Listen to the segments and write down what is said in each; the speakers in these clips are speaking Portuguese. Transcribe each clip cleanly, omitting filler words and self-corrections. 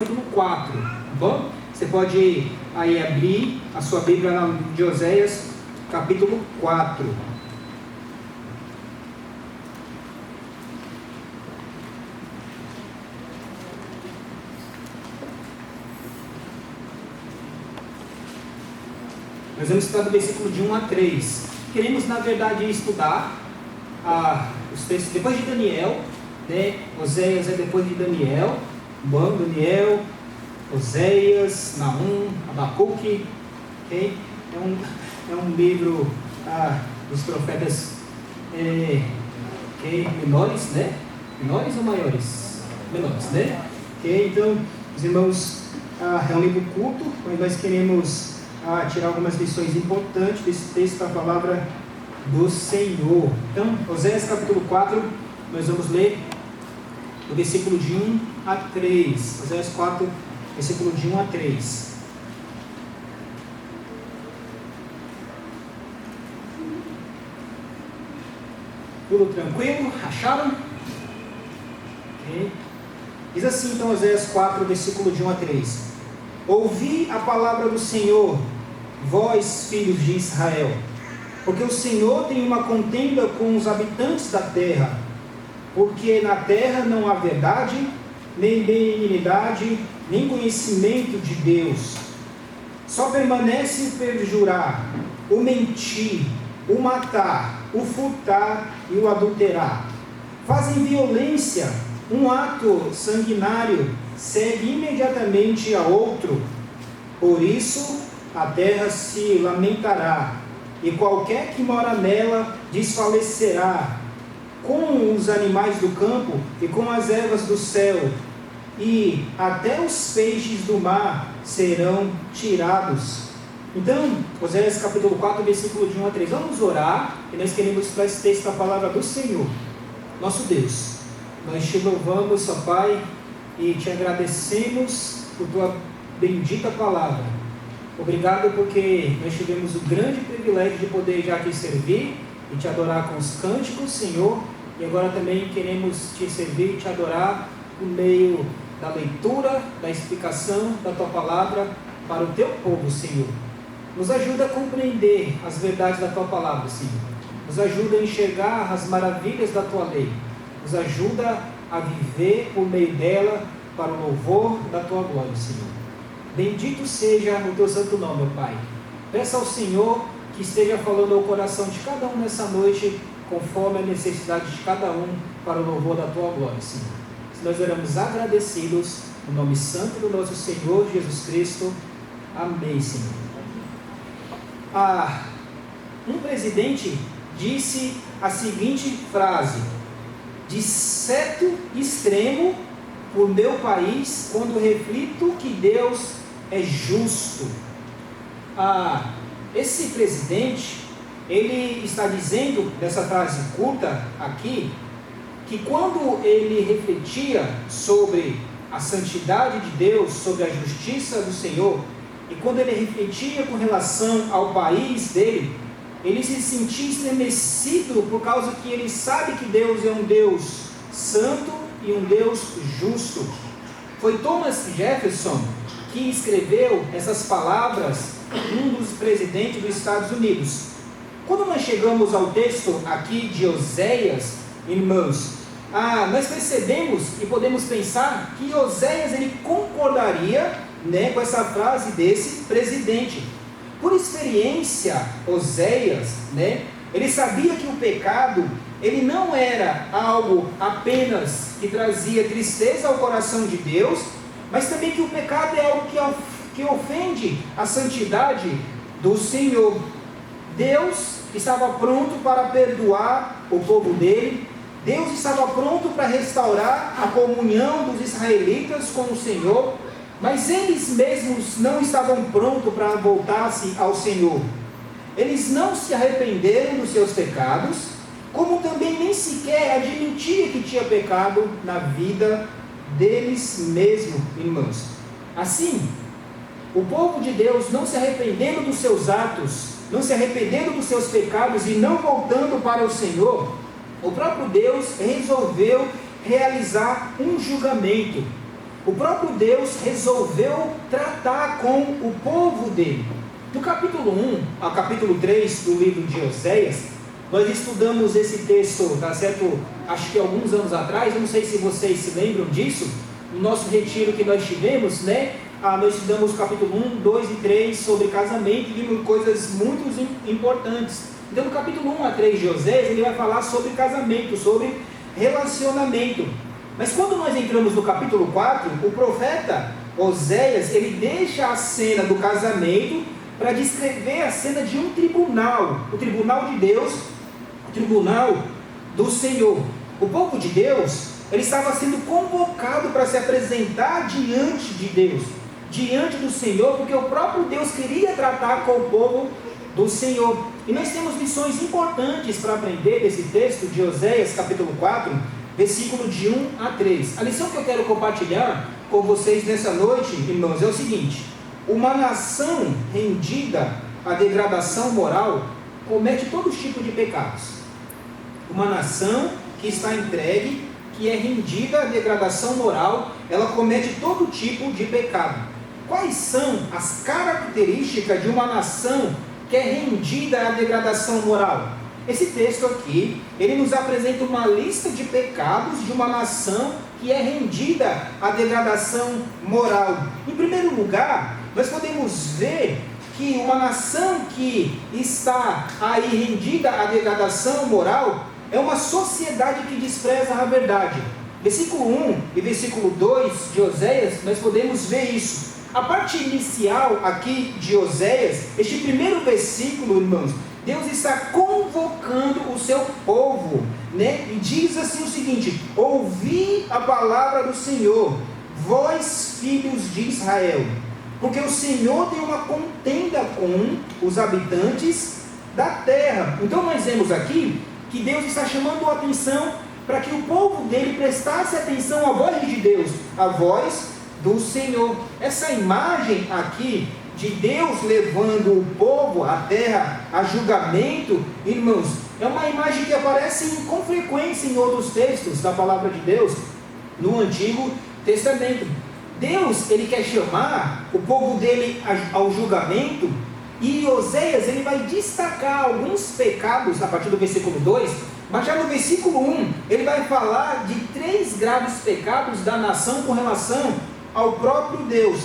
capítulo 4, tá bom? Você pode aí abrir a sua Bíblia de Oséias, capítulo 4. Nós vamos estudar do versículo de 1 a 3. Queremos, na verdade, estudar os textos depois de Daniel, né? Oséias é depois de Daniel, bom, Daniel, Oséias, Naum, Abacuque, okay? É um livro dos profetas menores, né? Menores ou maiores? Menores, né? Okay? Então, os irmãos, é um livro curto, mas nós queremos tirar algumas lições importantes desse texto da palavra do Senhor. Então, Oséias capítulo 4, nós vamos ler do versículo de 1 a 3. Oséias 4, versículo de 1 a 3. Tudo tranquilo? Acharam? Okay. Diz assim então Oséias 4, versículo de 1 a 3. Ouvi a palavra do Senhor, vós, filhos de Israel, porque o Senhor tem uma contenda com os habitantes da terra, porque na terra não há verdade, nem benignidade, nem conhecimento de Deus. Só permanece o perjurar, o mentir, o matar, o furtar e o adulterar. Fazem violência, um ato sanguinário segue imediatamente a outro. Por isso a terra se lamentará, e qualquer que mora nela desfalecerá, com os animais do campo e com as ervas do céu, e até os peixes do mar serão tirados. Então, Oséias capítulo 4, versículo de 1 a 3. Vamos orar, e nós queremos estudar esse texto da palavra do Senhor. Nosso Deus, nós te louvamos, ó Pai, e te agradecemos por tua bendita palavra. Obrigado porque nós tivemos o grande privilégio de poder já te servir e te adorar com os cânticos, Senhor, e agora também queremos te servir e te adorar por meio da leitura, da explicação da tua palavra para o teu povo, Senhor. Nos ajuda a compreender as verdades da tua palavra, Senhor. Nos ajuda a enxergar as maravilhas da tua lei. Nos ajuda a viver por meio dela para o louvor da tua glória, Senhor. Bendito seja o teu santo nome, ó Pai. Peça ao Senhor que esteja falando ao coração de cada um nessa noite, conforme a necessidade de cada um, para o louvor da tua glória, Senhor. Nós oramos agradecidos, no nome santo do nosso Senhor Jesus Cristo. Amém, Senhor. Um presidente disse a seguinte frase: disseto extremo por meu país quando reflito que Deus é justo. Esse presidente, ele está dizendo, nessa frase curta aqui, que quando ele refletia sobre a santidade de Deus, sobre a justiça do Senhor, e quando ele refletia com relação ao país dele, ele se sentia estremecido por causa que ele sabe que Deus é um Deus santo e um Deus justo. Foi Thomas Jefferson que escreveu essas palavras, um dos presidentes dos Estados Unidos. Quando nós chegamos ao texto aqui de Oséias, irmãos, nós percebemos e podemos pensar que Oséias ele concordaria, né, com essa frase desse presidente. Por experiência, Oséias, né, ele sabia que o pecado ele não era algo apenas que trazia tristeza ao coração de Deus, mas também que o pecado é algo que ofende a santidade do Senhor. Deus estava pronto para perdoar o povo dele. Deus estava pronto para restaurar a comunhão dos israelitas com o Senhor, mas eles mesmos não estavam prontos para voltar-se ao Senhor. Eles não se arrependeram dos seus pecados, como também nem sequer admitiam que tinha pecado na vida deles mesmos, irmãos. Assim, o povo de Deus não se arrependendo dos seus atos, não se arrependendo dos seus pecados e não voltando para o Senhor, o próprio Deus resolveu realizar um julgamento. o próprio Deus resolveu tratar com o povo dele. No capítulo 1 ao capítulo 3 do livro de Oséias, nós estudamos esse texto, tá certo? Acho que alguns anos atrás, eu não sei se vocês se lembram disso, no nosso retiro que nós tivemos, né? Nós estudamos o capítulo 1, 2 e 3 sobre casamento e vimos coisas muito importantes. Então, no capítulo 1 a 3 de Oséias, ele vai falar sobre casamento, sobre relacionamento. Mas quando nós entramos no capítulo 4, o profeta Oséias, ele deixa a cena do casamento para descrever a cena de um tribunal, o tribunal de Deus, o tribunal do Senhor. O povo de Deus, ele estava sendo convocado para se apresentar diante de Deus, diante do Senhor, porque o próprio Deus queria tratar com o povo do Senhor. E nós temos lições importantes para aprender desse texto de Oséias, capítulo 4, versículo de 1 a 3. A lição que eu quero compartilhar com vocês nessa noite, irmãos, é o seguinte: uma nação rendida à degradação moral comete todo tipo de pecados. Uma nação que está entregue, que é rendida à degradação moral, ela comete todo tipo de pecado. Quais são as características de uma nação que é rendida à degradação moral? Esse texto aqui, ele nos apresenta uma lista de pecados de uma nação que é rendida à degradação moral. Em primeiro lugar, nós podemos ver que uma nação que está aí rendida à degradação moral é uma sociedade que despreza a verdade. Versículo 1 e versículo 2 de Oséias, nós podemos ver isso. A parte inicial aqui de Oséias, este primeiro versículo, irmãos, Deus está convocando o seu povo, né? E diz assim o seguinte: ouvi a palavra do Senhor, vós filhos de Israel, porque o Senhor tem uma contenda com os habitantes da terra. Então nós vemos aqui que Deus está chamando a atenção para que o povo dele prestasse atenção à voz de Deus, à voz do Senhor. Essa imagem aqui de Deus levando o povo, a terra, a julgamento, irmãos, é uma imagem que aparece com frequência em outros textos da palavra de Deus no Antigo Testamento. Deus, ele quer chamar o povo dele ao julgamento, e Oséias, ele vai destacar alguns pecados a partir do versículo 2, mas já no versículo 1, ele vai falar de 3 graves pecados da nação com relação ao próprio Deus.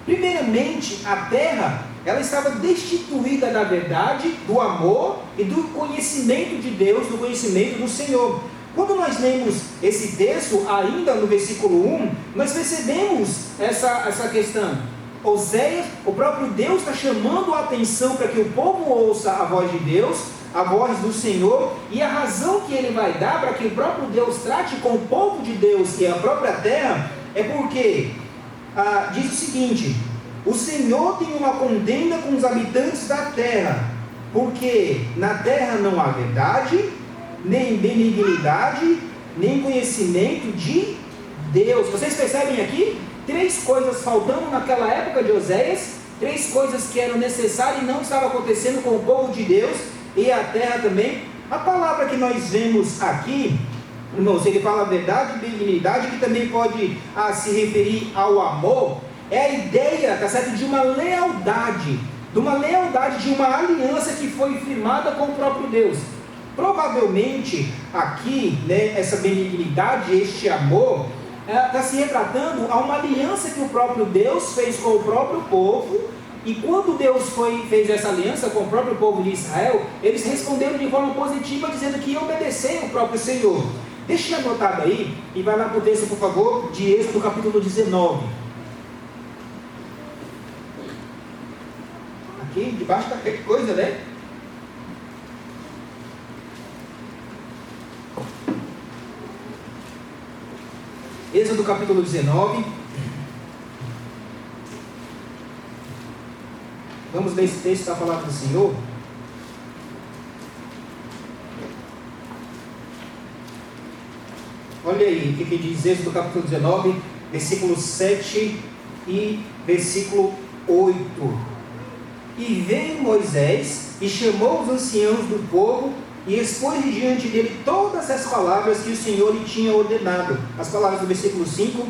Primeiramente, a terra, ela estava destituída da verdade, do amor e do conhecimento de Deus, do conhecimento do Senhor. Quando nós lemos esse texto, ainda no versículo 1, nós percebemos essa questão. Oséias, o próprio Deus está chamando a atenção para que o povo ouça a voz de Deus, a voz do Senhor, e a razão que ele vai dar para que o próprio Deus trate com o povo de Deus e a própria terra, é porque diz o seguinte: o Senhor tem uma contenda com os habitantes da terra, porque na terra não há verdade, nem benignidade, nem conhecimento de Deus. Vocês percebem aqui? 3 coisas faltando naquela época de Oséias, 3 coisas que eram necessárias e não estavam acontecendo com o povo de Deus e a terra também. A palavra que nós vemos aqui, irmãos, ele fala verdade e benignidade, que também pode se referir ao amor. É a ideia, tá certo, de uma lealdade, de uma aliança que foi firmada com o próprio Deus. Provavelmente aqui, né, essa benignidade, este amor, está se retratando a uma aliança que o próprio Deus fez com o próprio povo. E quando Deus fez essa aliança com o próprio povo de Israel, eles responderam de forma positiva, dizendo que iam obedecer o próprio Senhor. Deixa anotado aí, e vai lá para o texto, por favor, de Êxodo capítulo 19. Aqui, debaixo daquela coisa, né? Êxodo capítulo 19. Vamos ler esse texto da palavra do Senhor. Olha aí o que diz Êxodo capítulo 19, versículo 7 e versículo 8. E veio Moisés e chamou os anciãos do povo e expôs diante dele todas as palavras que o Senhor lhe tinha ordenado. As palavras do versículo 5: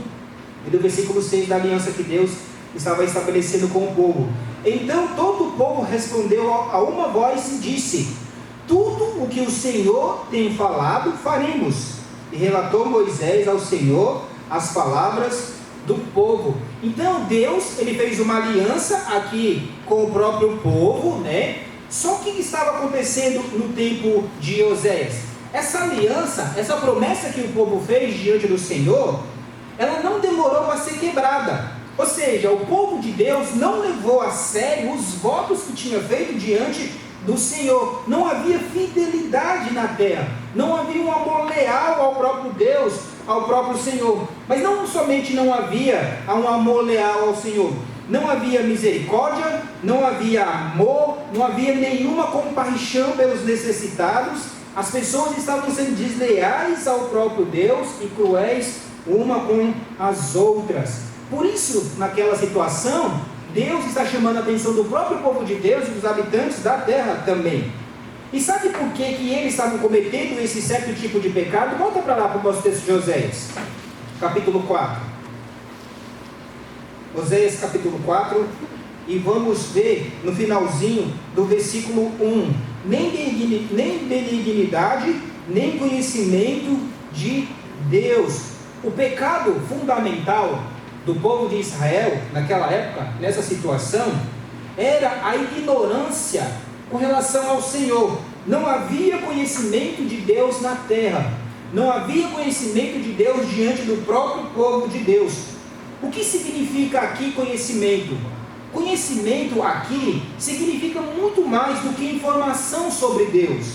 e do versículo 6 da aliança que Deus estava estabelecendo com o povo. Então todo o povo respondeu a uma voz e disse: tudo o que o Senhor tem falado, faremos. E relatou Moisés ao Senhor as palavras do povo. Então Deus, ele fez uma aliança aqui com o próprio povo, né? Só que o que estava acontecendo no tempo de Oséias? Essa aliança, essa promessa que o povo fez diante do Senhor, ela não demorou para ser quebrada. Ou seja, o povo de Deus não levou a sério os votos que tinha feito diante do Senhor. Não havia fidelidade na terra, não havia um amor leal ao próprio Deus, ao próprio Senhor. Mas não somente não havia um amor leal ao Senhor, não havia misericórdia, não havia amor, não havia nenhuma compaixão pelos necessitados. As pessoas estavam sendo desleais ao próprio Deus e cruéis uma com as outras. Por isso, naquela situação, Deus está chamando a atenção do próprio povo de Deus e dos habitantes da terra também. E sabe por que eles estavam cometendo esse certo tipo de pecado? Volta para lá para o nosso texto de Oséias, capítulo 4. Oséias capítulo 4, e vamos ver no finalzinho do versículo 1. Nem benignidade, nem conhecimento de Deus. O pecado fundamental do povo de Israel, naquela época, nessa situação, era a ignorância com relação ao Senhor. Não havia conhecimento de Deus na terra, não havia conhecimento de Deus diante do próprio povo de Deus. O que significa aqui conhecimento? Conhecimento aqui significa muito mais do que informação sobre Deus.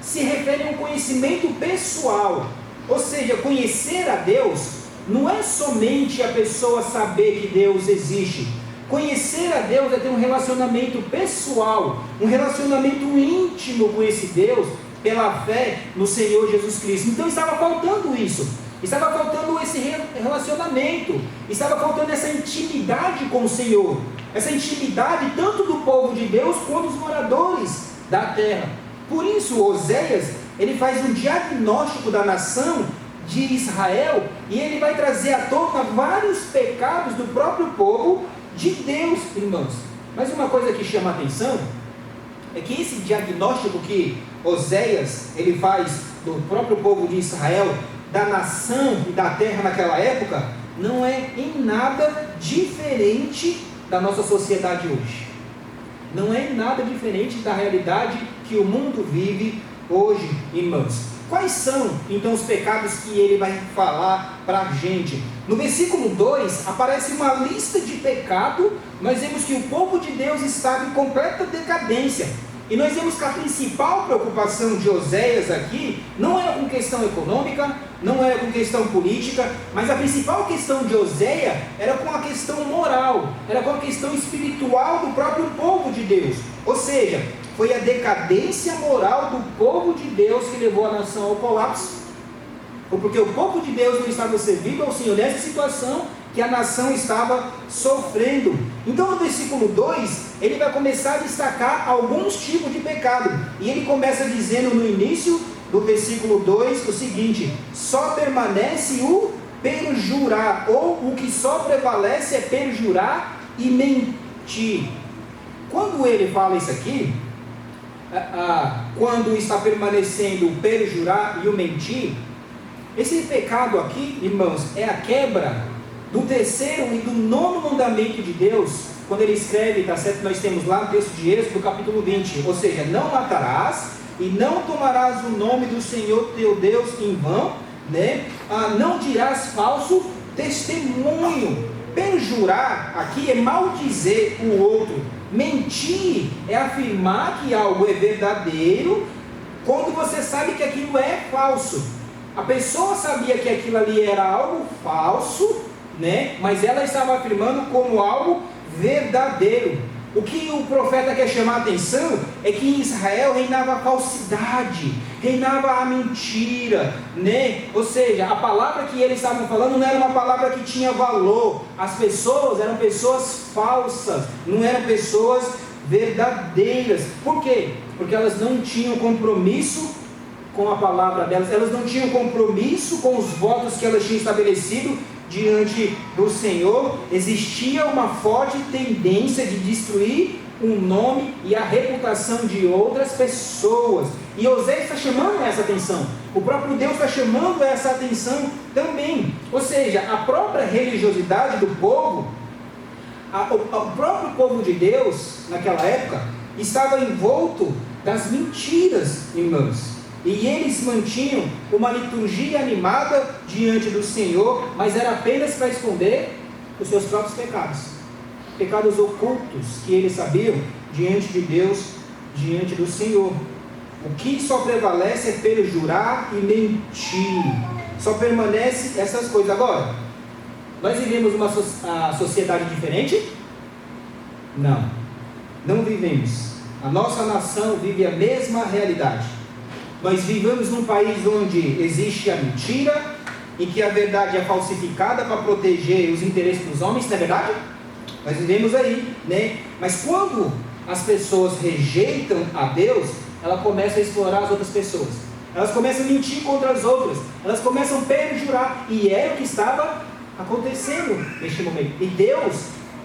Se refere a um conhecimento pessoal, ou seja, conhecer a Deus não é somente a pessoa saber que Deus existe. Conhecer a Deus é ter um relacionamento pessoal, um relacionamento íntimo com esse Deus, pela fé no Senhor Jesus Cristo. Então estava faltando isso, estava faltando esse relacionamento, estava faltando essa intimidade com o Senhor, essa intimidade tanto do povo de Deus quanto dos moradores da terra. Por isso Oséias, ele faz um diagnóstico da nação de Israel, e ele vai trazer à tona vários pecados do próprio povo de Deus, irmãos. Mas uma coisa que chama a atenção é que esse diagnóstico que Oséias ele faz do próprio povo de Israel, da nação e da terra naquela época, não é em nada diferente da nossa sociedade hoje. Não é em nada diferente da realidade que o mundo vive hoje, irmãos. Quais são, então, os pecados que ele vai falar para a gente? No versículo 2, aparece uma lista de pecado. Nós vemos que o povo de Deus estava em completa decadência. E nós vemos que a principal preocupação de Oséias aqui, não era com questão econômica, não era com questão política, mas a principal questão de Oséias era com a questão moral, era com a questão espiritual do próprio povo de Deus. Ou seja, foi a decadência moral do povo de Deus que levou a nação ao colapso. Foi porque o povo de Deus não estava servindo ao Senhor nessa situação que a nação estava sofrendo. Então no versículo 2, ele vai começar a destacar alguns tipos de pecado. E ele começa dizendo no início do versículo 2 o seguinte: só permanece o perjurar, ou o que só prevalece é perjurar e mentir. Quando ele fala isso aqui, quando está permanecendo o perjurar e o mentir, esse pecado aqui, irmãos, é a quebra do terceiro e do nono mandamento de Deus. Quando ele escreve, tá certo? Nós temos lá no texto de Êxodo, capítulo 20, ou seja, não matarás e não tomarás o nome do Senhor teu Deus em vão, né? Não dirás falso testemunho. Perjurar aqui é maldizer o outro. Mentir é afirmar que algo é verdadeiro quando você sabe que aquilo é falso. A pessoa sabia que aquilo ali era algo falso, né? Mas ela estava afirmando como algo verdadeiro. O que o profeta quer chamar a atenção é que em Israel reinava a falsidade, reinava a mentira, né? Ou seja, a palavra que eles estavam falando não era uma palavra que tinha valor. As pessoas eram pessoas falsas, não eram pessoas verdadeiras. Por quê? Porque elas não tinham compromisso com a palavra delas, elas não tinham compromisso com os votos que elas tinham estabelecido diante do Senhor, existia uma forte tendência de destruir o nome e a reputação de outras pessoas. E Oséias está chamando essa atenção. O próprio Deus está chamando essa atenção também. Ou seja, a própria religiosidade do povo, o próprio povo de Deus, naquela época, estava envolto das mentiras, irmãos. E eles mantinham uma liturgia animada diante do Senhor, mas era apenas para esconder os seus próprios pecados. Pecados ocultos que eles sabiam diante de Deus, diante do Senhor. O que só prevalece é perjurar e mentir. Só permanece essas coisas. Agora, nós vivemos uma sociedade diferente? Não, não vivemos. A nossa nação vive a mesma realidade. Nós vivemos num país onde existe a mentira, em que a verdade é falsificada para proteger os interesses dos homens, não é verdade? Nós vivemos aí, né? Mas quando as pessoas rejeitam a Deus, elas começam a explorar as outras pessoas. Elas começam a mentir contra as outras. Elas começam a perjurar. E é o que estava acontecendo neste momento. E Deus,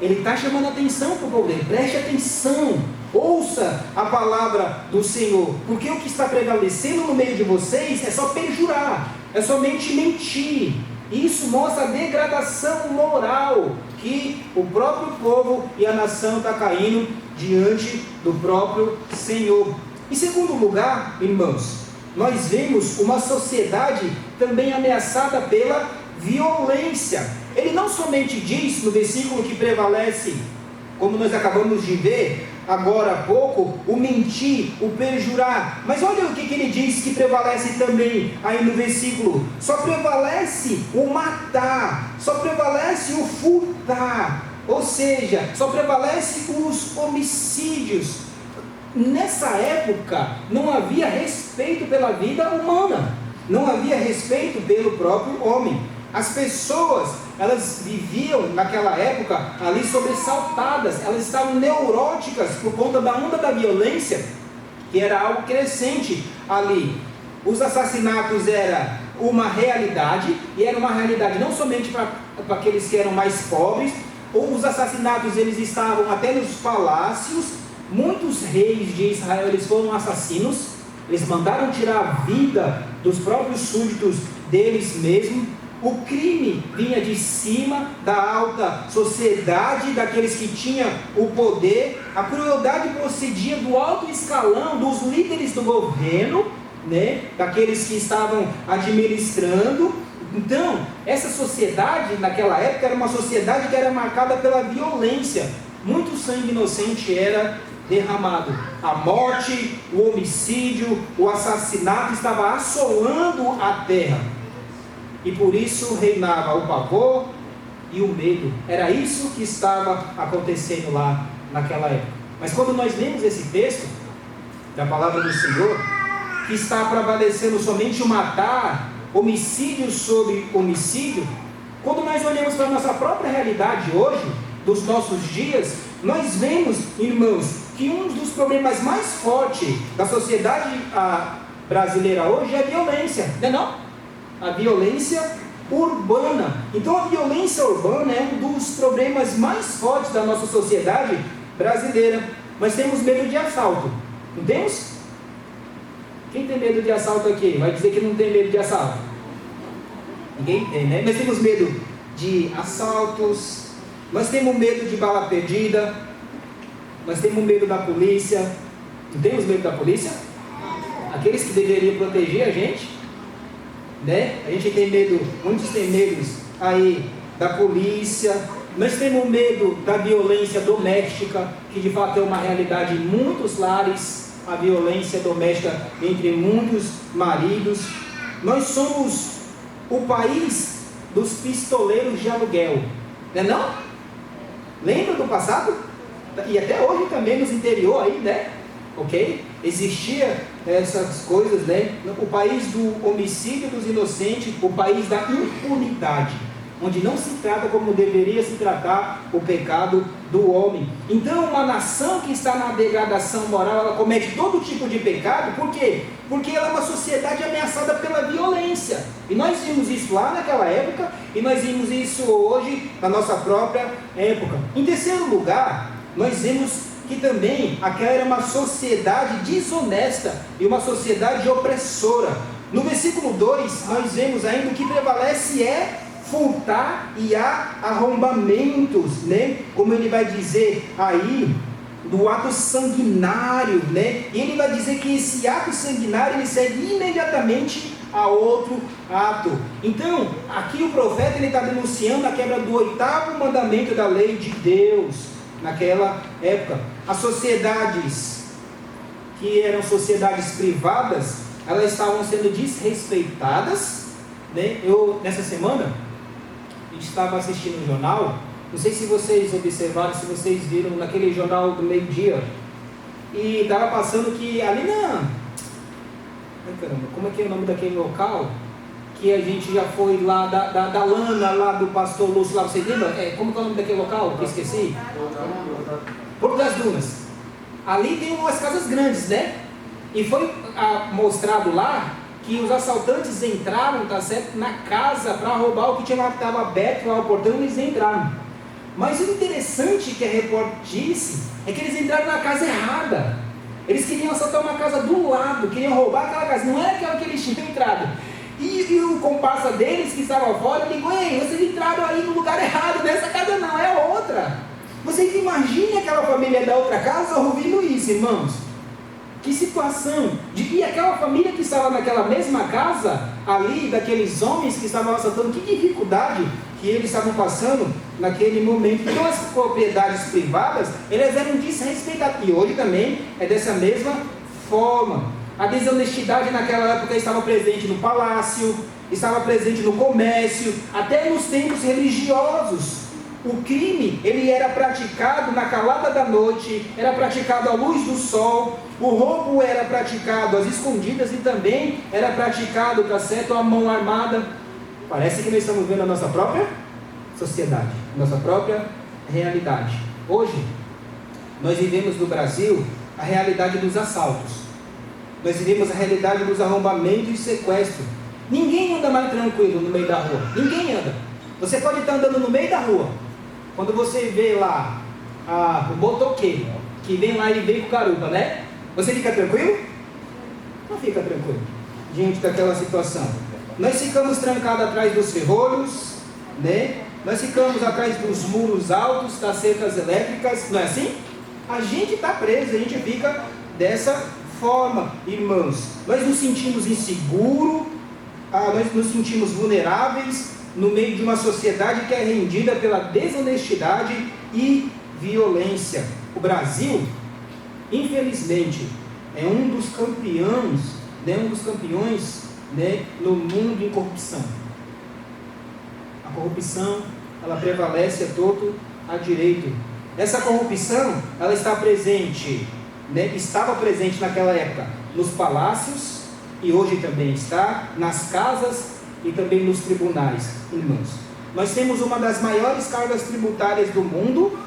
Ele está chamando a atenção para o povo dele. Preste atenção. Ouça a palavra do Senhor. Porque o que está prevalecendo no meio de vocês é só perjurar. É somente mentir. Isso mostra a degradação moral que o próprio povo e a nação está caindo diante do próprio Senhor. Em segundo lugar, irmãos, nós vemos uma sociedade também ameaçada pela violência. Ele não somente diz no versículo que prevalece, como nós acabamos de ver agora há pouco, o mentir, o perjurar, mas olha o que ele diz que prevalece também aí no versículo: só prevalece o matar, só prevalece o furtar, ou seja, só prevalece os homicídios. Nessa época não havia respeito pela vida humana, não havia respeito pelo próprio homem. As pessoas, elas viviam naquela época ali sobressaltadas, elas estavam neuróticas por conta da onda da violência, que era algo crescente ali. Os assassinatos era uma realidade, e era uma realidade não somente para aqueles que eram mais pobres. Ou os assassinatos, eles estavam até nos palácios. Muitos reis de Israel, eles foram assassinos. Eles mandaram tirar a vida dos próprios súditos deles mesmos. O crime vinha de cima da alta sociedade, daqueles que tinham o poder. A crueldade procedia do alto escalão, dos líderes do governo, né? Daqueles que estavam administrando. Então, essa sociedade naquela época era uma sociedade que era marcada pela violência. Muito sangue inocente era derramado. A morte, o homicídio, o assassinato estava assolando a terra. E por isso reinava o pavor e o medo. Era isso que estava acontecendo lá naquela época. Mas quando nós lemos esse texto da palavra do Senhor, que está prevalecendo somente o matar, homicídio sobre homicídio, quando nós olhamos para a nossa própria realidade hoje, dos nossos dias, nós vemos, irmãos, que um dos problemas mais fortes da sociedade brasileira hoje é a violência, não é não? A violência urbana. Então a violência urbana é um dos problemas mais fortes da nossa sociedade brasileira. Nós temos medo de assalto, não temos? Quem tem medo de assalto aqui? Vai dizer que não tem medo de assalto? Ninguém tem, né? Nós temos medo de assaltos, nós temos medo de bala perdida, nós temos medo da polícia. Não temos medo da polícia? Aqueles que deveriam proteger a gente, né? A gente tem medo, muitos têm medos aí da polícia. Nós temos medo da violência doméstica, que de fato é uma realidade em muitos lares, a violência doméstica entre muitos maridos. Nós somos o país dos pistoleiros de aluguel, não é não? Lembra do passado? E até hoje também nos interior aí, né? Ok? Existia essas coisas, né? O país do homicídio dos inocentes, o país da impunidade. onde não se trata como deveria se tratar o pecado do homem. Então, uma nação que está na degradação moral, ela comete todo tipo de pecado. Por quê? Porque ela é uma sociedade ameaçada pela violência. E nós vimos isso lá naquela época, e nós vimos isso hoje na nossa própria época. Em terceiro lugar, nós vemos que também aquela era uma sociedade desonesta e uma sociedade opressora. No versículo 2, nós vemos ainda o que prevalece é furtar e há arrombamentos, né? Como ele vai dizer aí, do ato sanguinário, né? E ele vai dizer que esse ato sanguinário, ele segue imediatamente a outro ato. Então, aqui o profeta, ele está denunciando a quebra do 8º mandamento da lei de Deus, naquela época. As sociedades, que eram sociedades privadas, elas estavam sendo desrespeitadas, né? Nessa semana, a gente estava assistindo um jornal, não sei se vocês observaram, se vocês viram naquele jornal do meio-dia, e estava passando que ali como é que é o nome daquele local, que a gente já foi lá, da Lana, lá do pastor Lúcio, lá, você lembra? Como que é o nome daquele local, que eu esqueci? Porto das Dunas. Ali tem umas casas grandes, né? E foi mostrado lá que os assaltantes entraram, tá certo, na casa para roubar o que tinha lá, que estava aberto lá o portão, e eles entraram. Mas o interessante que a repórter disse é que eles entraram na casa errada. Eles queriam assaltar uma casa do lado, queriam roubar aquela casa, não era aquela que eles tinham entrado. E o comparsa deles que estava fora ligou: ei, vocês entraram aí no lugar errado, nessa casa não, é outra. Vocês imaginem aquela família da outra casa ouvindo isso, irmãos. Que situação! E aquela família que estava naquela mesma casa, ali, daqueles homens que estavam assaltando, que dificuldade que eles estavam passando naquele momento. Então as propriedades privadas, elas eram desrespeitadas. E hoje também é dessa mesma forma. A desonestidade naquela época estava presente no palácio, estava presente no comércio, até nos templos religiosos. O crime, ele era praticado na calada da noite, era praticado à luz do sol. O roubo era praticado às escondidas e também era praticado, tá certo, à mão armada. Parece que nós estamos vendo a nossa própria sociedade, a nossa própria realidade. Hoje, nós vivemos no Brasil a realidade dos assaltos. Nós vivemos a realidade dos arrombamentos e sequestros. Ninguém anda mais tranquilo no meio da rua. Ninguém anda. Você pode estar andando no meio da rua. Quando você vê lá o motoqueiro, que vem lá e vem com garupa, né? Você fica tranquilo? Não fica tranquilo diante daquela situação. Nós ficamos trancados atrás dos ferrolhos, né? Nós ficamos atrás dos muros altos, das cercas elétricas, não é assim? A gente está preso, a gente fica dessa forma, irmãos. Nós nos sentimos inseguros, nós nos sentimos vulneráveis no meio de uma sociedade que é rendida pela desonestidade e violência. O Brasil, infelizmente, é um dos campeões, né, no mundo em corrupção. A corrupção, ela prevalece a torto à direito. Essa corrupção, ela está presente, né, estava presente naquela época nos palácios e hoje também está nas casas e também nos tribunais, irmãos. Nós temos uma das maiores cargas tributárias do mundo,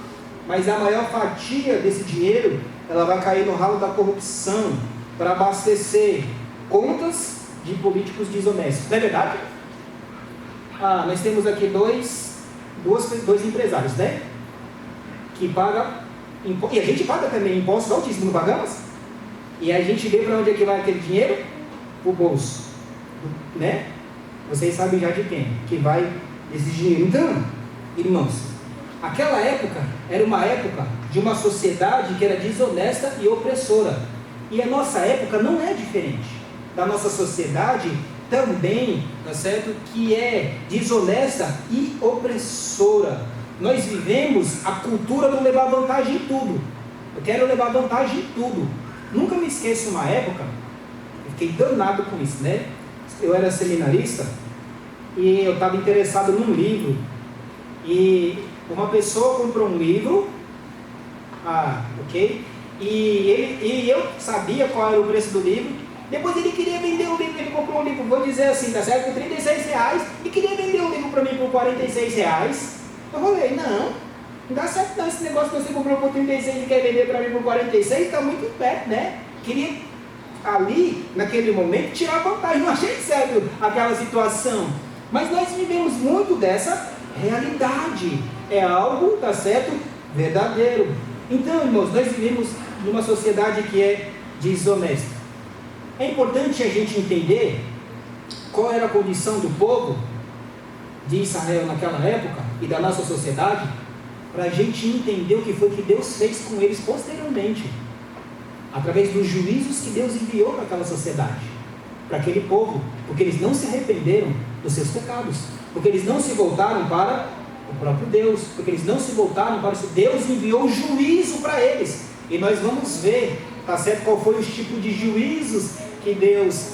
mas a maior fatia desse dinheiro, ela vai cair no ralo da corrupção, para abastecer contas de políticos desonestos. Não é verdade? Nós temos aqui dois empresários, né? Que pagam, e a gente paga também impostos altíssimos, não pagamos? E a gente vê para onde é que vai aquele dinheiro? O bolso, né? Vocês sabem já de quem que vai esse dinheiro. Então, irmãos, aquela época era uma época de uma sociedade que era desonesta e opressora. E a nossa época não é diferente da nossa sociedade também, tá certo? Que é desonesta e opressora. Nós vivemos a cultura do levar vantagem em tudo. Eu quero levar vantagem em tudo. Nunca me esqueço uma época, eu fiquei danado com isso, né? Eu era seminarista e eu estava interessado num livro, e uma pessoa comprou um livro, ok? E eu sabia qual era o preço do livro, Depois ele queria vender o livro, ele comprou um livro, vou dizer assim, tá certo? Por R$36 e queria vender o livro para mim por R$46. Eu falei, não dá certo não, esse negócio que você comprou por 36 e quer vender para mim por 46, está muito perto, né? Queria ali, naquele momento, tirar vantagem, não achei certo aquela situação. Mas nós vivemos muito dessa realidade, é algo, tá certo, verdadeiro. Então, irmãos, nós vivemos numa sociedade que é desonesta. É importante a gente entender qual era a condição do povo de Israel naquela época e da nossa sociedade, para a gente entender o que foi que Deus fez com eles posteriormente, através dos juízos que Deus enviou para aquela sociedade, para aquele povo, porque eles não se arrependeram dos seus pecados, porque eles não se voltaram para o próprio Deus, porque eles não se voltaram para isso. Deus enviou juízo para eles, e nós vamos ver, tá certo, qual foi os tipos de juízos que Deus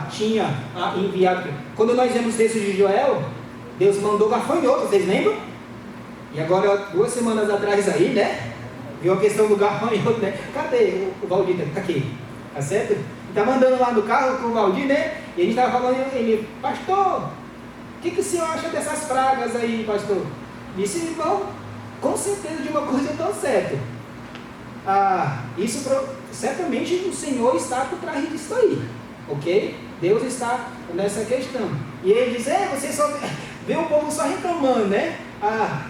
tinha enviado. Quando nós vemos o texto de Joel, Deus mandou gafanhoto, vocês lembram? E agora, 2 semanas atrás aí, né? Viu a questão do gafanhoto, né? Cadê o Valdir? Tá aqui, tá certo? Tá mandando lá no carro com o Valdir, né? E a gente estava falando, ele, pastor, o que o senhor acha dessas pragas aí, pastor? Disse, irmão, com certeza de uma coisa eu estou certo. Certamente o Senhor está por trás disso aí, ok? Deus está nessa questão. E ele diz, você só vê o povo só reclamando, né?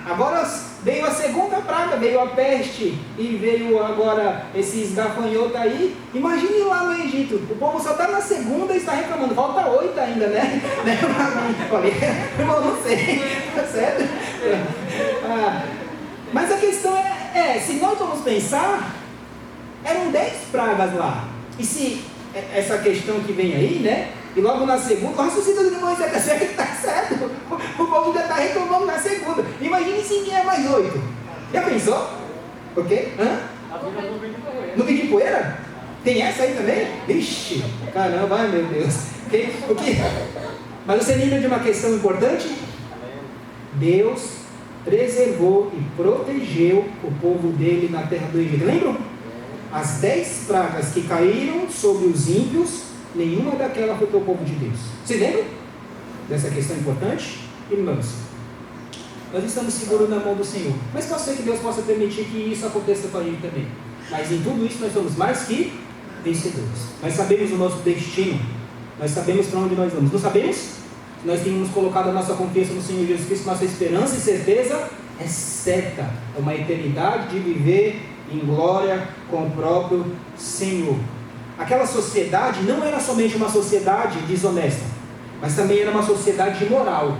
Agora veio a segunda praga, veio a peste e veio agora esses gafanhotos aí. Imagine lá no Egito, o povo só está na segunda e está reclamando, falta 8 ainda, né? Falei, irmão, não sei, tá certo? Mas a questão se nós vamos pensar, eram 10 pragas lá. E se essa questão que vem aí, né? E logo na segunda, o raciocínio do irmão está certo. O povo já está reclamando na segunda. Imagine se vier mais 8. Já pensou? Ok? Nuvem de poeira? Tem essa aí também? Ixi, caramba, ai meu Deus. Okay? Mas você lembra de uma questão importante? Deus preservou e protegeu o povo dele na terra do Egito. Lembram? As 10 pragas que caíram sobre os ímpios, nenhuma daquela afetou o povo de Deus. Vocês lembram dessa questão importante? Irmãos, nós estamos seguros na mão do Senhor, mas pode ser que Deus possa permitir que isso aconteça com a gente também. Mas em tudo isso nós somos mais que vencedores. Nós sabemos o nosso destino, nós sabemos para onde nós vamos. Não sabemos? Nós temos colocado a nossa confiança no Senhor Jesus Cristo, nossa esperança e certeza é certa, é uma eternidade de viver em glória com o próprio Senhor. Aquela sociedade não era somente uma sociedade desonesta, mas também era uma sociedade imoral.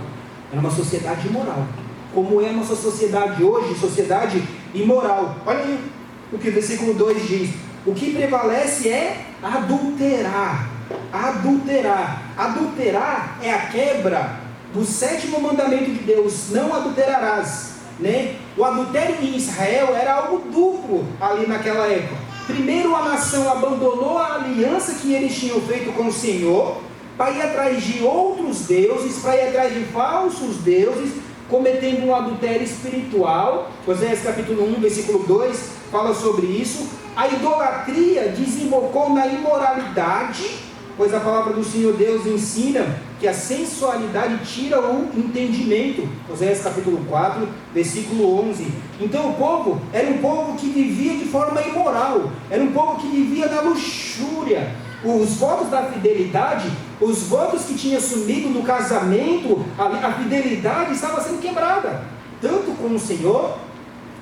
Era uma sociedade imoral, como é a nossa sociedade hoje, sociedade imoral. Olha aí o que o versículo 2 diz: o que prevalece é adulterar. Adulterar é a quebra do 7º mandamento de Deus: não adulterarás, né? O adultério em Israel era algo duplo ali naquela época. Primeiro, a nação abandonou a aliança que eles tinham feito com o Senhor para ir atrás de outros deuses, para ir atrás de falsos deuses, cometendo um adultério espiritual. Oséias capítulo 1, versículo 2 fala sobre isso. A idolatria desembocou na imoralidade, pois a palavra do Senhor Deus ensina que a sensualidade tira o entendimento. Oséias capítulo 4, versículo 11. Então o povo era um povo que vivia de forma imoral, era um povo que vivia na luxúria. Os votos da fidelidade, os votos que tinha assumido no casamento, a fidelidade estava sendo quebrada, tanto com o Senhor,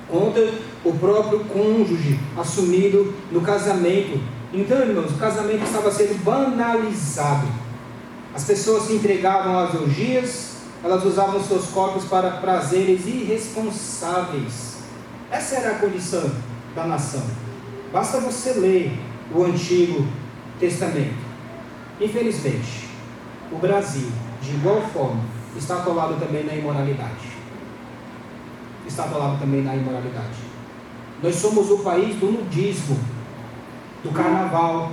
contra o próprio cônjuge, assumido no casamento. Então, irmãos, o casamento estava sendo banalizado. As pessoas se entregavam às orgias, elas usavam seus corpos para prazeres irresponsáveis. Essa era a condição da nação. Basta você ler o Antigo Testamento. Infelizmente, o Brasil, de igual forma, está atolado também na imoralidade. Nós somos o país do nudismo, do carnaval,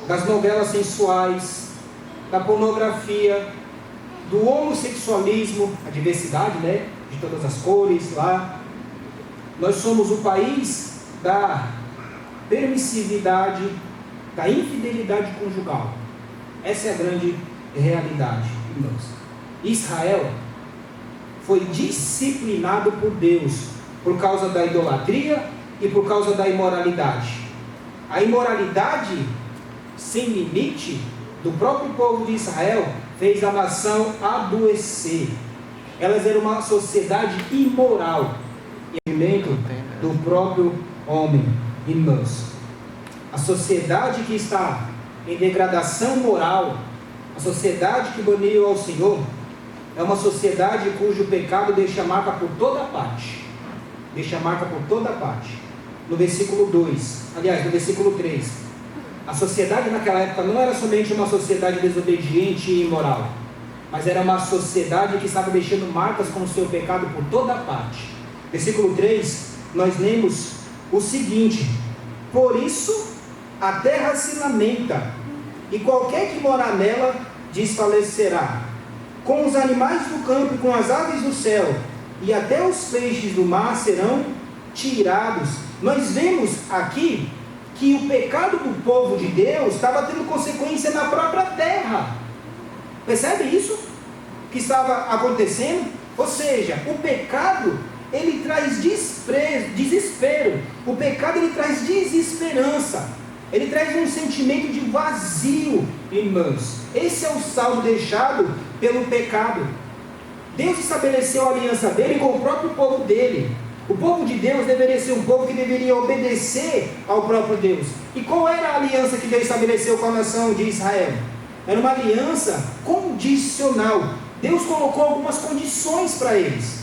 das novelas sensuais, da pornografia, do homossexualismo, a diversidade, né, de todas as cores lá. Nós somos o país da permissividade, da infidelidade conjugal. Essa é a grande realidade, irmãos. Israel foi disciplinado por Deus por causa da idolatria e por causa da imoralidade. A imoralidade sem limite do próprio povo de Israel fez a nação adoecer. Elas eram uma sociedade imoral, do próprio homem, irmãos. A sociedade que está em degradação moral, a sociedade que baniu ao Senhor, é uma sociedade cujo pecado deixa marca por toda parte. Deixa marca por toda parte. No versículo 2, aliás, no versículo 3, a sociedade naquela época não era somente uma sociedade desobediente e imoral, mas era uma sociedade que estava deixando marcas com o seu pecado por toda parte. Versículo 3, nós lemos o seguinte: por isso a terra se lamenta, e qualquer que morar nela desfalecerá. Com os animais do campo e com as aves do céu, e até os peixes do mar serão tirados. Nós vemos aqui que o pecado do povo de Deus estava tendo consequência na própria terra. Percebe isso que estava acontecendo? Ou seja, o pecado, ele traz desespero. O pecado, ele traz desesperança. Ele traz um sentimento de vazio, irmãos. Esse é o saldo deixado pelo pecado. Deus estabeleceu a aliança dele com o próprio povo dele. O povo de Deus deveria ser um povo que deveria obedecer ao próprio Deus. E qual era a aliança que Deus estabeleceu com a nação de Israel? Era uma aliança condicional. Deus colocou algumas condições para eles.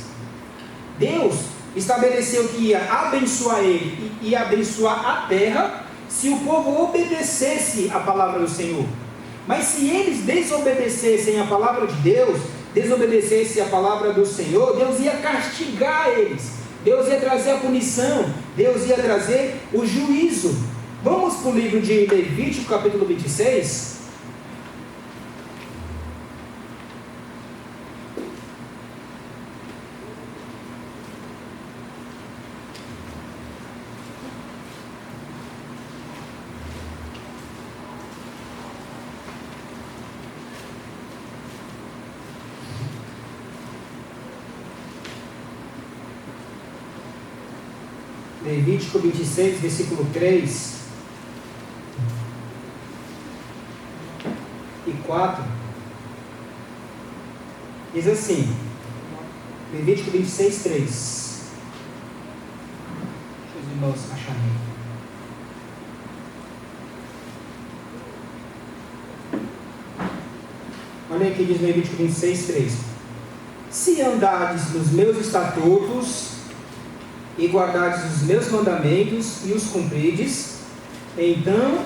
Deus estabeleceu que ia abençoar ele e ia abençoar a terra se o povo obedecesse a palavra do Senhor. Mas se eles desobedecessem a palavra de Deus, desobedecessem a palavra do Senhor, Deus ia castigar eles. Deus ia trazer a punição, Deus ia trazer o juízo. Vamos para o livro de Levítico, capítulo 26. Levítico 26, versículo 3 e 4, diz assim, Levítico 26, 3, deixa os irmãos acharem. Olha aqui, diz Levítico 26, 3, se andardes nos meus estatutos e guardardes os meus mandamentos e os cumprides, então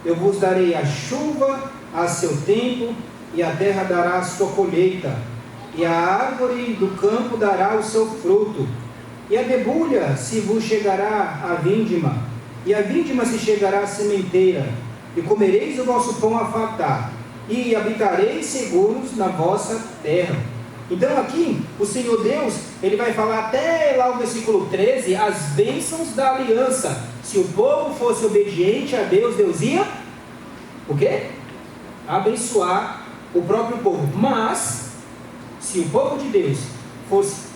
eu vos darei a chuva a seu tempo, e a terra dará a sua colheita, e a árvore do campo dará o seu fruto, e a debulha se vos chegará a vindima, e a vindima se chegará à sementeira, e comereis o vosso pão a fartar, e habitareis seguros na vossa terra. Então aqui, o Senhor Deus, ele vai falar até lá o versículo 13, as bênçãos da aliança. Se o povo fosse obediente a Deus, Deus ia, o quê? Abençoar o próprio povo. Mas, se o povo de Deus fosse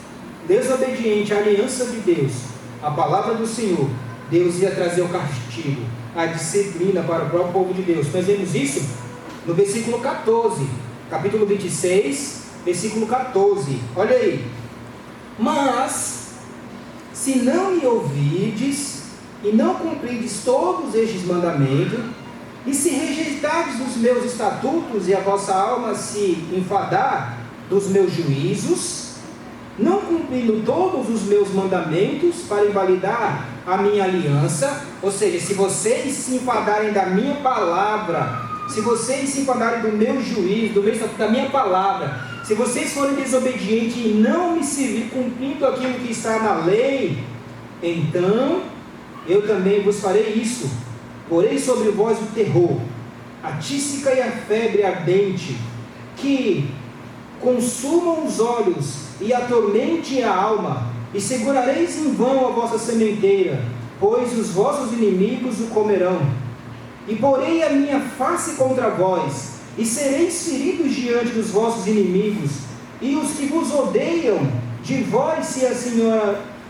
desobediente à aliança de Deus, a palavra do Senhor, Deus ia trazer o castigo, a disciplina para o próprio povo de Deus. Nós vemos isso no versículo 14, capítulo 26, versículo 14, olha aí. Mas, se não me ouvides, e não cumprides todos estes mandamentos, e se rejeitardes os meus estatutos, e a vossa alma se enfadar dos meus juízos, não cumprindo todos os meus mandamentos para invalidar a minha aliança, ou seja, se vocês se enfadarem da minha palavra, se vocês se enfadarem do meu juízo, do meu estatuto, da minha palavra, se vocês forem desobedientes e não me servir cumprindo aquilo que está na lei, então eu também vos farei isso. Porei sobre vós o terror, a tísica e a febre ardente, que consumam os olhos e atormente a alma, e segurareis em vão a vossa sementeira, pois os vossos inimigos o comerão. e porei a minha face contra vós, e sereis feridos diante dos vossos inimigos, e os que vos odeiam, de vós se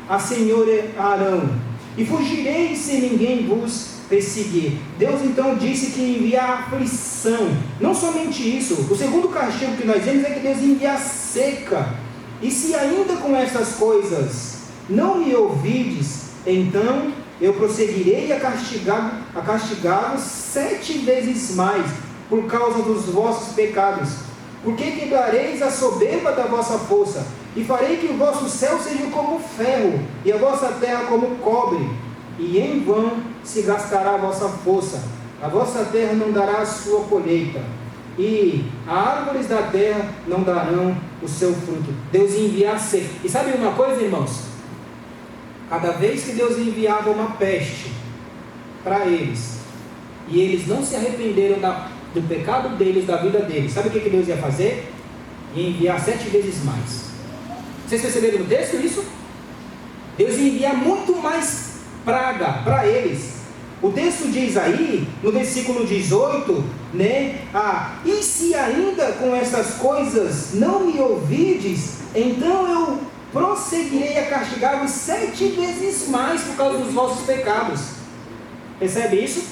assenhorearão, e fugireis se ninguém vos perseguir. Deus então disse que envia aflição. Não somente isso, o segundo castigo que nós vemos é que Deus envia seca. E se ainda com estas coisas não me ouvides, então eu prosseguirei a castigá-los 7 vezes mais, por causa dos vossos pecados. Porque quebrareis a soberba da vossa força, e farei que o vosso céu seja como ferro, e a vossa terra como cobre, e em vão se gastará a vossa força, a vossa terra não dará a sua colheita, e as árvores da terra não darão o seu fruto. Deus envia seca. E sabe uma coisa, irmãos? Cada vez que Deus enviava uma peste para eles, e eles não se arrependeram do pecado deles, da vida deles, sabe o que Deus ia fazer? Ia enviar 7 vezes mais. Vocês perceberam no texto isso? Deus ia enviar muito mais praga para eles. O texto diz aí, no versículo 18, né? E se ainda com essas coisas não me ouvides, então eu prosseguirei a castigar-vos 7 vezes mais por causa dos vossos pecados. Percebe isso?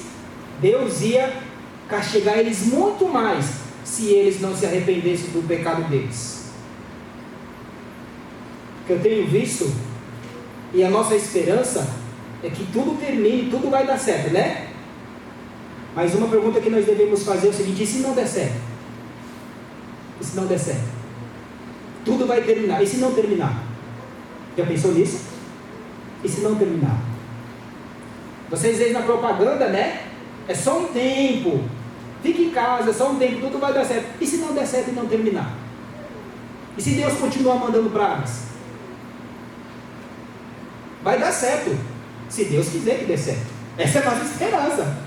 Deus ia castigar eles muito mais se eles não se arrependessem do pecado deles. O que eu tenho visto, e a nossa esperança é que tudo termine, tudo vai dar certo, né? Mas uma pergunta que nós devemos fazer é o seguinte: e se não der certo? E se não der certo? Tudo vai terminar, e se não terminar? Já pensou nisso? E se não terminar? Vocês veem na propaganda, né? É só um tempo, fique em casa, é só um tempo, tudo vai dar certo. E se não der certo e não terminar? E se Deus continuar mandando pragas? Vai dar certo, se Deus quiser que dê certo. Essa é a nossa esperança,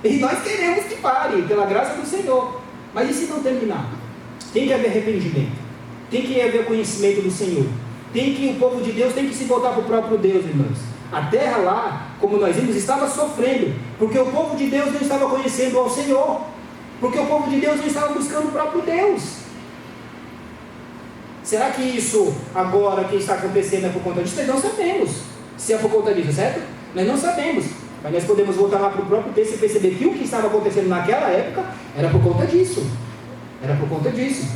e nós queremos que pare, pela graça do Senhor. Mas e se não terminar? Tem que haver arrependimento, tem que haver conhecimento do Senhor, o povo de Deus tem que se voltar para o próprio Deus, irmãos. A terra lá, como nós vimos, estava sofrendo, porque o povo de Deus não estava conhecendo ao Senhor, porque o povo de Deus não estava buscando o próprio Deus. Será que isso agora que está acontecendo é por conta disso? Nós não sabemos se é por conta disso, certo? Nós não sabemos, mas nós podemos voltar lá para o próprio texto e perceber que o que estava acontecendo naquela época era por conta disso. Era por conta disso.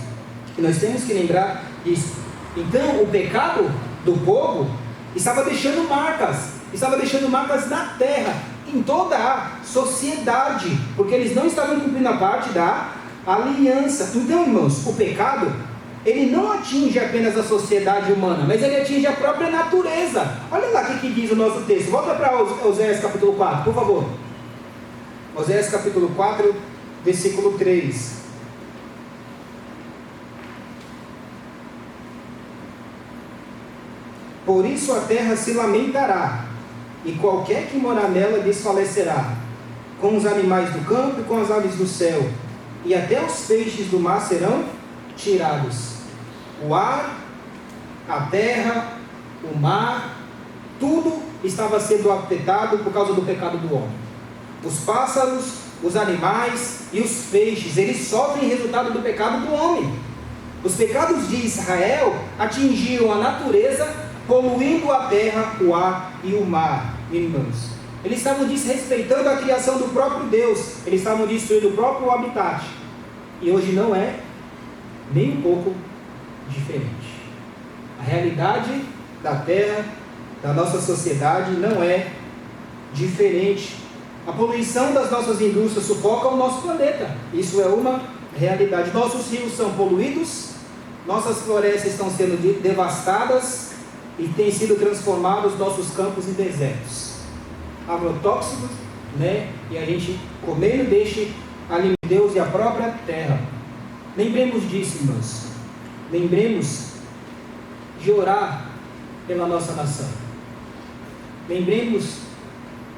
E nós temos que lembrar disso. Então, o pecado do povo estava deixando marcas na terra, em toda a sociedade, porque eles não estavam cumprindo a parte da aliança. Então, irmãos, o pecado, ele não atinge apenas a sociedade humana, mas ele atinge a própria natureza. Olha lá o que diz o nosso texto. Volta para Oséias capítulo 4, por favor. Oséias capítulo 4, versículo 3. Por isso a terra se lamentará, e qualquer que morar nela desfalecerá, com os animais do campo e com as aves do céu, e até os peixes do mar serão tirados. O ar, a terra, o mar, tudo estava sendo afetado por causa do pecado do homem. Os pássaros, os animais e os peixes, eles sofrem resultado do pecado do homem. Os pecados de Israel atingiram a natureza, poluindo a terra, o ar e o mar, irmãos. Eles estavam desrespeitando a criação do próprio Deus, eles estavam destruindo o próprio habitat. E hoje não é nem um pouco diferente. A realidade da terra, da nossa sociedade, não é diferente. A poluição das nossas indústrias sufoca o nosso planeta. Isso é uma realidade. Nossos rios são poluídos, nossas florestas estão sendo devastadas, e têm sido transformados nossos campos em desertos. Agrotóxicos, né? E a gente comendo deixe alimentar Deus e a própria terra. Lembremos disso, irmãos. Lembremos de orar pela nossa nação. Lembremos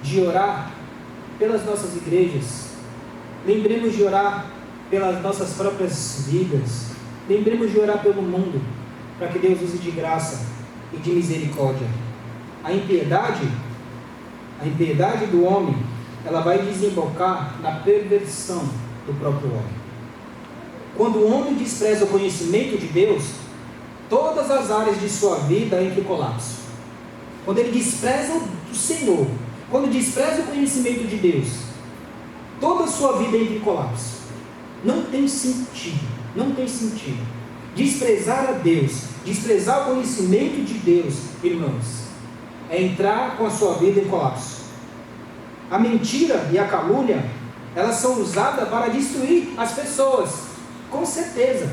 de orar pelas nossas igrejas. Lembremos de orar pelas nossas próprias vidas. Lembremos de orar pelo mundo, para que Deus use de graça e de misericórdia. A impiedade do homem ela vai desembocar na perversão do próprio homem. Quando o homem despreza o conhecimento de Deus, todas as áreas de sua vida entram em colapso. Quando ele despreza o Senhor, quando despreza o conhecimento de Deus, toda a sua vida entra em colapso. Não tem sentido, não tem sentido. Desprezar a Deus, desprezar o conhecimento de Deus, irmãos, é entrar com a sua vida em colapso. A mentira e a calúnia, elas são usadas para destruir as pessoas, com certeza.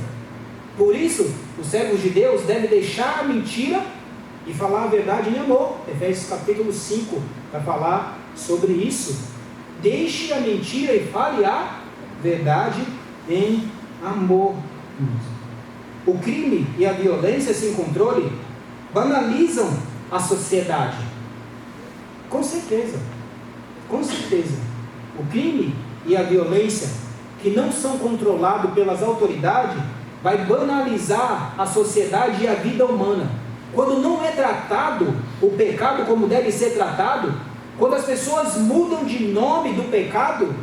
Por isso, os servos de Deus devem deixar a mentira e falar a verdade em amor. Efésios capítulo 5 vai falar sobre isso. Deixe a mentira e fale a verdade em amor. O crime e a violência sem controle banalizam a sociedade. Com certeza. Com certeza. O crime e a violência que não são controlados pelas autoridades vai banalizar a sociedade e a vida humana. Quando não é tratado o pecado como deve ser tratado, quando as pessoas mudam de nome do pecado,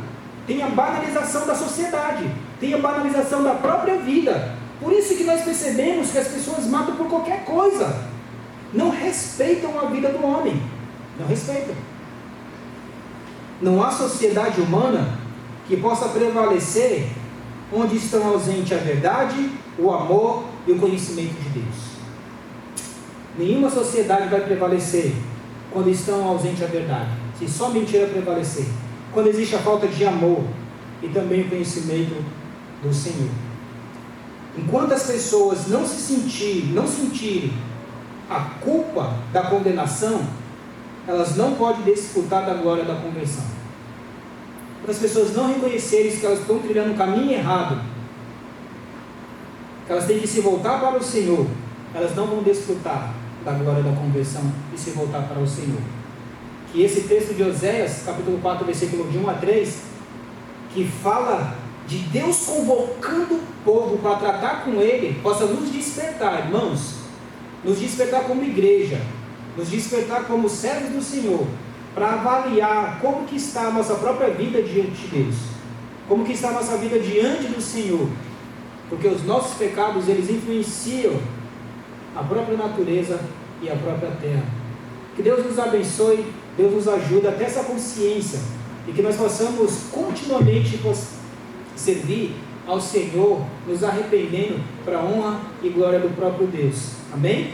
tem a banalização da sociedade, tem a banalização da própria vida. Por isso que nós percebemos que as pessoas matam por qualquer coisa, não respeitam a vida do homem, não respeitam. Não há sociedade humana que possa prevalecer onde estão ausentes a verdade, o amor e o conhecimento de Deus. Nenhuma sociedade vai prevalecer quando estão ausentes a verdade, se só mentira prevalecer, quando existe a falta de amor e também o conhecimento do Senhor. Enquanto as pessoas não sentirem a culpa da condenação, elas não podem desfrutar da glória da conversão. Quando as pessoas não reconhecerem que elas estão trilhando um caminho errado, que elas têm que se voltar para o Senhor, elas não vão desfrutar da glória da conversão e se voltar para o Senhor. Que esse texto de Oséias, capítulo 4, versículo de 1 a 3, que fala de Deus convocando o povo para tratar com Ele, possa nos despertar, irmãos, nos despertar como igreja, nos despertar como servos do Senhor, para avaliar como que está a nossa própria vida diante de Deus, como que está a nossa vida diante do Senhor, porque os nossos pecados, eles influenciam a própria natureza e a própria terra. Que Deus nos abençoe, Deus nos ajude a ter essa consciência, e que nós possamos continuamente servir ao Senhor, nos arrependendo para a honra e glória do próprio Deus. Amém?